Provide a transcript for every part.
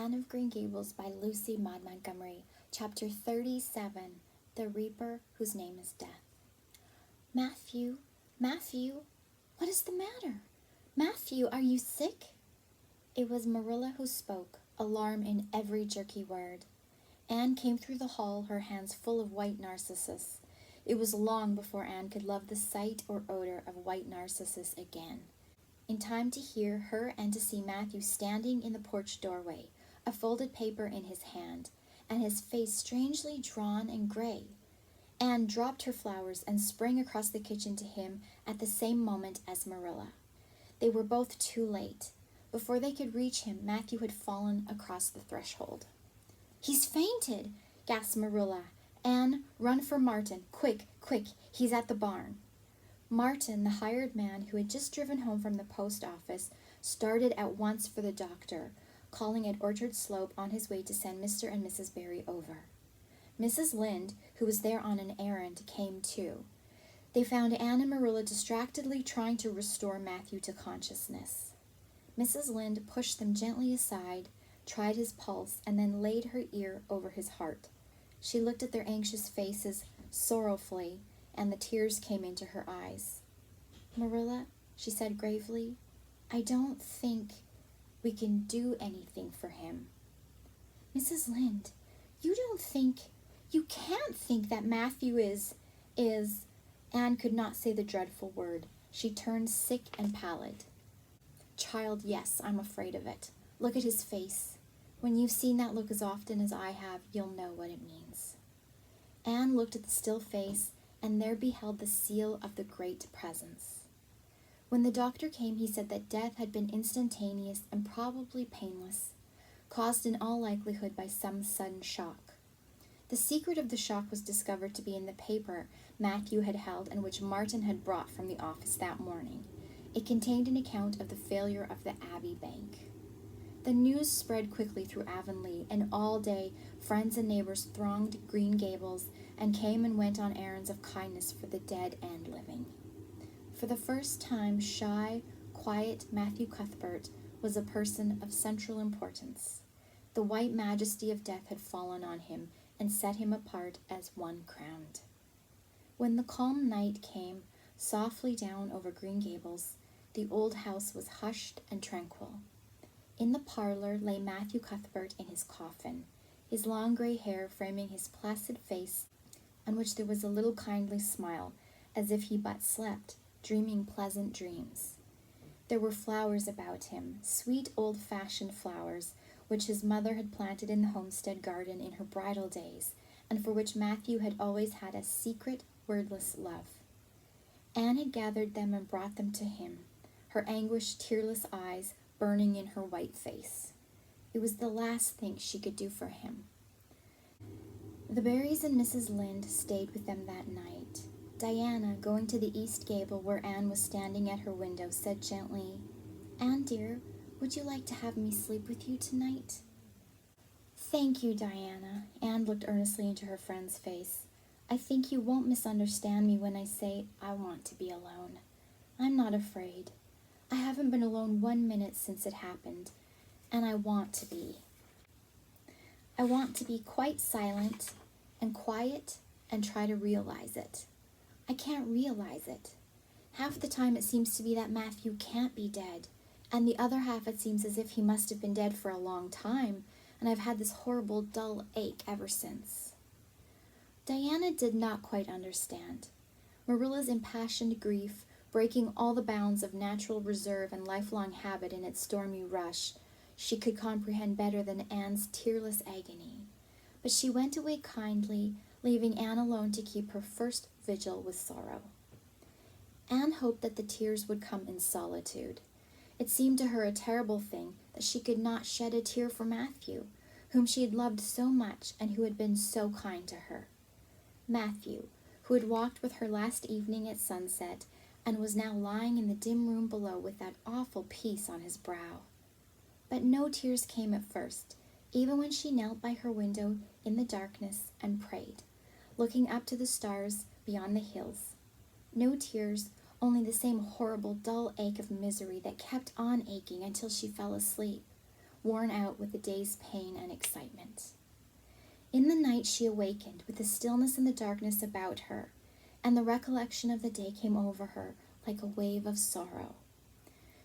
Anne of Green Gables by Lucy Maud Montgomery, Chapter 37, The Reaper Whose Name is Death. Matthew, Matthew, what is the matter? Matthew, are you sick? It was Marilla who spoke, alarm in every jerky word. Anne came through the hall, her hands full of white narcissus. It was long before Anne could love the sight or odor of white narcissus again. In time to hear her and to see Matthew standing in the porch doorway, a folded paper in his hand, and his face strangely drawn and gray. Anne dropped her flowers and sprang across the kitchen to him at the same moment as Marilla. They were both too late. Before they could reach him, Matthew had fallen across the threshold. "He's fainted!" gasped Marilla. "Anne, run for Martin. Quick, quick, he's at the barn." Martin, the hired man who had just driven home from the post office, started at once for the doctor, calling at Orchard Slope on his way to send Mr. and Mrs. Barry over. Mrs. Lynde, who was there on an errand, came too. They found Anne and Marilla distractedly trying to restore Matthew to consciousness. Mrs. Lynde pushed them gently aside, tried his pulse, and then laid her ear over his heart. She looked at their anxious faces sorrowfully, and the tears came into her eyes. "Marilla," she said gravely, "I don't think we can do anything for him." "Mrs. Lynde, you can't think that Matthew is... Anne could not say the dreadful word. She turned sick and pallid. "Child, yes, I'm afraid of it. Look at his face. When you've seen that look as often as I have, you'll know what it means." Anne looked at the still face, and there beheld the seal of the Great Presence. When the doctor came, he said that death had been instantaneous and probably painless, caused in all likelihood by some sudden shock. The secret of the shock was discovered to be in the paper Matthew had held and which Martin had brought from the office that morning. It contained an account of the failure of the Abbey Bank. The news spread quickly through Avonlea, and all day friends and neighbors thronged Green Gables and came and went on errands of kindness for the dead and living. For the first time, shy, quiet Matthew Cuthbert was a person of central importance. The white majesty of death had fallen on him and set him apart as one crowned. When the calm night came softly down over Green Gables, the old house was hushed and tranquil. In the parlor lay Matthew Cuthbert in his coffin, his long gray hair framing his placid face, on which there was a little kindly smile, as if he but slept, dreaming pleasant dreams. There were flowers about him, sweet old-fashioned flowers, which his mother had planted in the homestead garden in her bridal days, and for which Matthew had always had a secret, wordless love. Anne had gathered them and brought them to him, her anguished, tearless eyes burning in her white face. It was the last thing she could do for him. The Barrys and Mrs. Lynde stayed with them that night. Diana, going to the east gable where Anne was standing at her window, said gently, "Anne, dear, would you like to have me sleep with you tonight?" "Thank you, Diana." Anne looked earnestly into her friend's face. "I think you won't misunderstand me when I say I want to be alone. I'm not afraid. I haven't been alone 1 minute since it happened, and I want to be. I want to be quite silent and quiet and try to realize it. I can't realize it. Half the time it seems to be that Matthew can't be dead, and the other half it seems as if he must have been dead for a long time, and I've had this horrible dull ache ever since." Diana did not quite understand. Marilla's impassioned grief, breaking all the bounds of natural reserve and lifelong habit in its stormy rush, she could comprehend better than Anne's tearless agony. But she went away kindly, leaving Anne alone to keep her first vigil with sorrow. Anne hoped that the tears would come in solitude. It seemed to her a terrible thing that she could not shed a tear for Matthew, whom she had loved so much and who had been so kind to her. Matthew, who had walked with her last evening at sunset and was now lying in the dim room below with that awful peace on his brow. But no tears came at first, even when she knelt by her window in the darkness and prayed, looking up to the stars beyond the hills. No tears, only the same horrible dull ache of misery that kept on aching until she fell asleep, worn out with the day's pain and excitement. In the night she awakened with the stillness and the darkness about her, and the recollection of the day came over her like a wave of sorrow.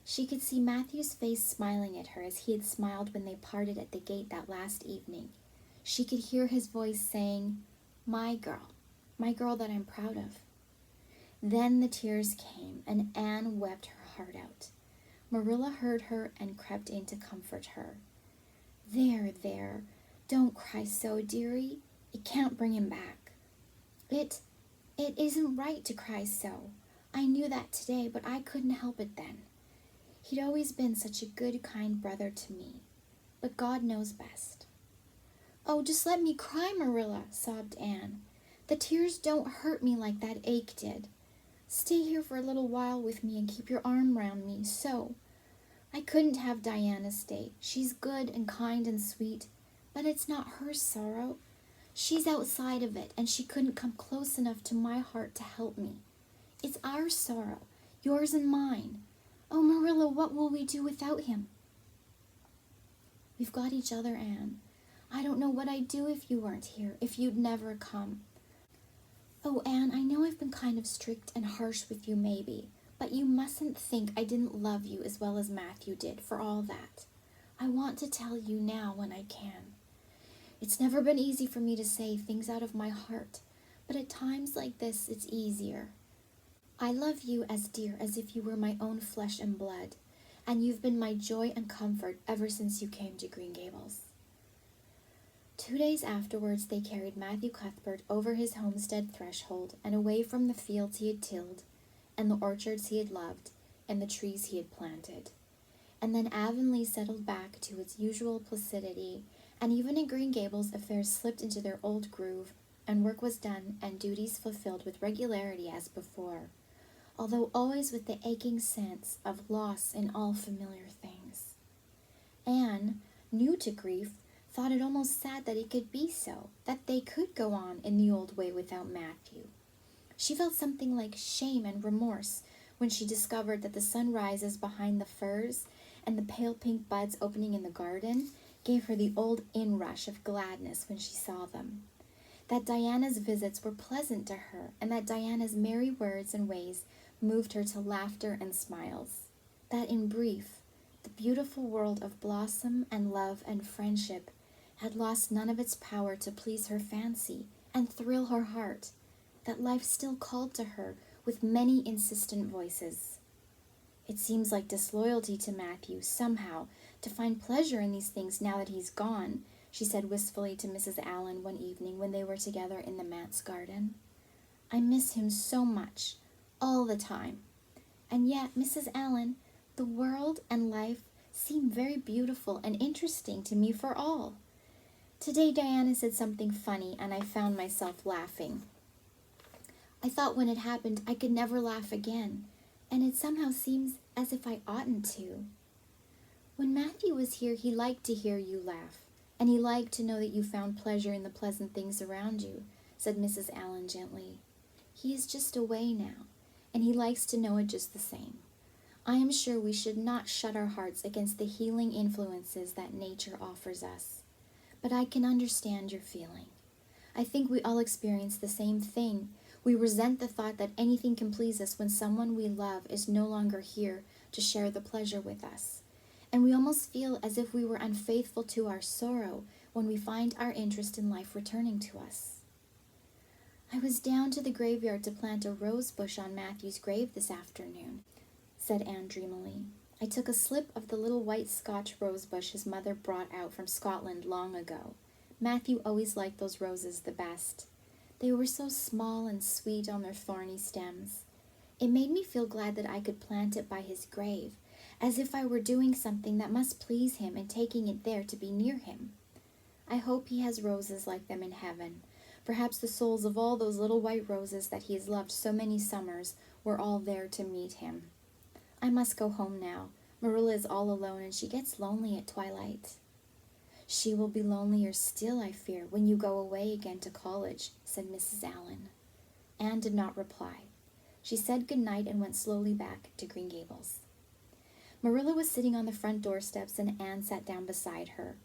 She could see Matthew's face smiling at her as he had smiled when they parted at the gate that last evening. She could hear his voice saying, my girl that I'm proud of." Then the tears came, and Anne wept her heart out. Marilla heard her and crept in to comfort her. There, don't cry so, dearie. It can't bring him back. It isn't right to cry so. I knew that today, but I couldn't help it then. He'd always been such a good, kind brother to me. But God knows best." "Oh, just let me cry, Marilla," sobbed Anne. "The tears don't hurt me like that ache did. Stay here for a little while with me and keep your arm round me, so. I couldn't have Diana stay. She's good and kind and sweet, but it's not her sorrow. She's outside of it, and she couldn't come close enough to my heart to help me. It's our sorrow, yours and mine. Oh, Marilla, what will we do without him?" "We've got each other, Anne. I don't know what I'd do if you weren't here, if you'd never come. Oh, Anne, I know I've been kind of strict and harsh with you maybe, but you mustn't think I didn't love you as well as Matthew did for all that. I want to tell you now when I can. It's never been easy for me to say things out of my heart, but at times like this it's easier. I love you as dear as if you were my own flesh and blood, and you've been my joy and comfort ever since you came to Green Gables." 2 days afterwards they carried Matthew Cuthbert over his homestead threshold and away from the fields he had tilled, and the orchards he had loved, and the trees he had planted. And then Avonlea settled back to its usual placidity, and even in Green Gables affairs slipped into their old groove, and work was done and duties fulfilled with regularity as before, although always with the aching sense of loss in all familiar things. Anne, new to grief, thought it almost sad that it could be so, that they could go on in the old way without Matthew. She felt something like shame and remorse when she discovered that the sunrises behind the firs and the pale pink buds opening in the garden gave her the old inrush of gladness when she saw them. That Diana's visits were pleasant to her, and that Diana's merry words and ways moved her to laughter and smiles. That, in brief, the beautiful world of blossom and love and friendship had lost none of its power to please her fancy and thrill her heart, that life still called to her with many insistent voices. "It seems like disloyalty to Matthew, somehow, to find pleasure in these things now that he's gone," she said wistfully to Mrs. Allan one evening when they were together in the manse garden. "I miss him so much, all the time. And yet, Mrs. Allan, the world and life seem very beautiful and interesting to me for all. Today Diana said something funny, and I found myself laughing. I thought when it happened I could never laugh again, and it somehow seems as if I oughtn't to. When Matthew was here, he liked to hear you laugh, and he liked to know that you found pleasure in the pleasant things around you," said Mrs. Allan gently. "He is just away now, and he likes to know it just the same. I am sure we should not shut our hearts against the healing influences that nature offers us. But I can understand your feeling. I think we all experience the same thing. We resent the thought that anything can please us when someone we love is no longer here to share the pleasure with us. And we almost feel as if we were unfaithful to our sorrow when we find our interest in life returning to us. I was down to the graveyard to plant a rose bush on Matthew's grave this afternoon," said Anne dreamily. "I took a slip of the little white Scotch rose bush his mother brought out from Scotland long ago. Matthew always liked those roses the best. They were so small and sweet on their thorny stems. It made me feel glad that I could plant it by his grave, as if I were doing something that must please him and taking it there to be near him. I hope he has roses like them in heaven. Perhaps the souls of all those little white roses that he has loved so many summers were all there to meet him. I must go home now. Marilla is all alone, and she gets lonely at twilight." "She will be lonelier still, I fear, when you go away again to college," said Mrs. Allan. Anne did not reply. She said good night and went slowly back to Green Gables. Marilla was sitting on the front doorsteps and Anne sat down beside her.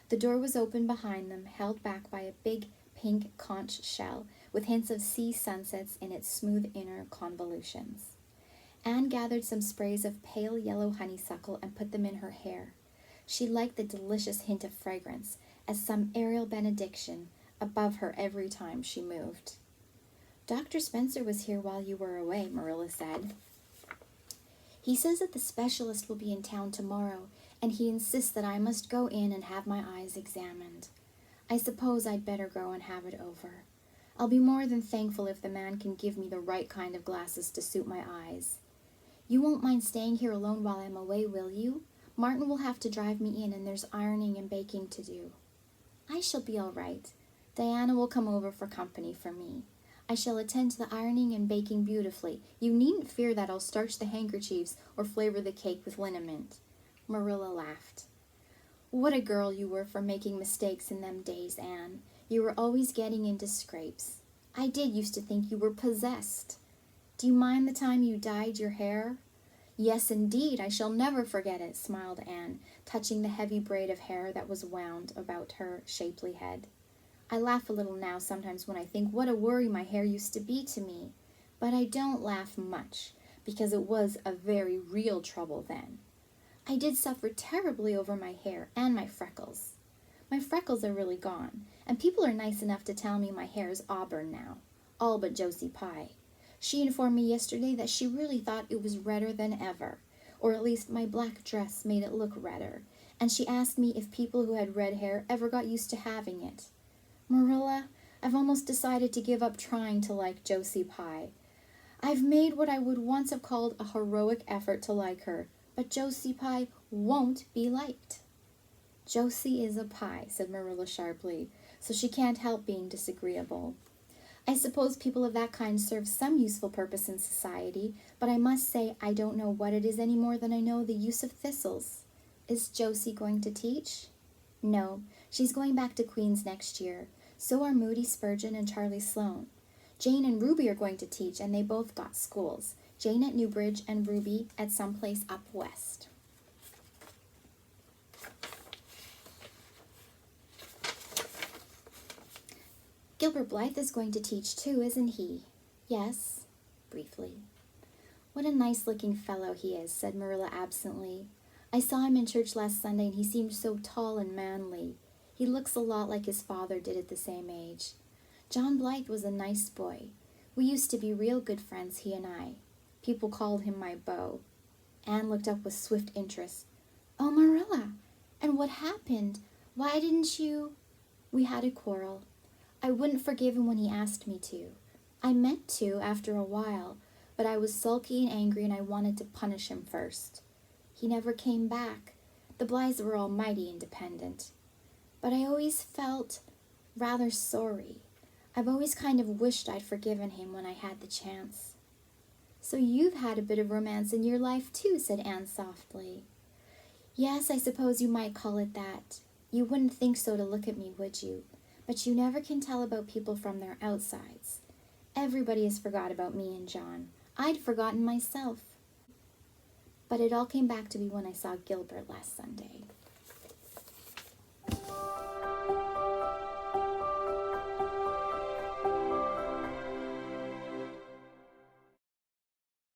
The door was open behind them, held back by a big pink conch shell with hints of sea sunsets in its smooth inner convolutions. Anne gathered some sprays of pale yellow honeysuckle and put them in her hair. She liked the delicious hint of fragrance, as some aerial benediction, above her every time she moved. "Dr. Spencer was here while you were away," Marilla said. "He says that the specialist will be in town tomorrow, and he insists that I must go in and have my eyes examined. I suppose I'd better go and have it over. I'll be more than thankful if the man can give me the right kind of glasses to suit my eyes. You won't mind staying here alone while I'm away, will you? Martin will have to drive me in, and there's ironing and baking to do." "I shall be all right. Diana will come over for company for me. I shall attend to the ironing and baking beautifully. You needn't fear that I'll starch the handkerchiefs or flavor the cake with liniment." Marilla laughed. "What a girl you were for making mistakes in them days, Anne. You were always getting into scrapes. I did used to think you were possessed. Do you mind the time you dyed your hair?" "Yes, indeed, I shall never forget it," smiled Anne, touching the heavy braid of hair that was wound about her shapely head. "I laugh a little now sometimes when I think what a worry my hair used to be to me. But I don't laugh much, because it was a very real trouble then. I did suffer terribly over my hair and my freckles. My freckles are really gone, and people are nice enough to tell me my hair is auburn now, all but Josie Pye. She informed me yesterday that she really thought it was redder than ever, or at least my black dress made it look redder, and she asked me if people who had red hair ever got used to having it. Marilla, I've almost decided to give up trying to like Josie Pye. I've made what I would once have called a heroic effort to like her, but Josie Pye won't be liked." "Josie is a Pye," said Marilla sharply, "so she can't help being disagreeable. I suppose people of that kind serve some useful purpose in society, but I must say I don't know what it is any more than I know the use of thistles. Is Josie going to teach?" "No, she's going back to Queen's next year. So are Moody Spurgeon and Charlie Sloane. Jane and Ruby are going to teach, and they both got schools. Jane at Newbridge and Ruby at some place up west." "Gilbert Blythe is going to teach too, isn't he?" "Yes," briefly. "What a nice-looking fellow he is," said Marilla absently. "I saw him in church last Sunday, and he seemed so tall and manly. He looks a lot like his father did at the same age. John Blythe was a nice boy. We used to be real good friends, he and I. People called him my beau." Anne looked up with swift interest. "Oh, Marilla, and what happened? Why didn't you—" "We had a quarrel. I wouldn't forgive him when he asked me to. I meant to after a while, but I was sulky and angry and I wanted to punish him first. He never came back. The Blythes were all mighty independent. But I always felt rather sorry. I've always kind of wished I'd forgiven him when I had the chance." "So you've had a bit of romance in your life too," said Anne softly. "Yes, I suppose you might call it that. You wouldn't think so to look at me, would you? But you never can tell about people from their outsides. Everybody has forgot about me and John. I'd forgotten myself. But it all came back to me when I saw Gilbert last Sunday."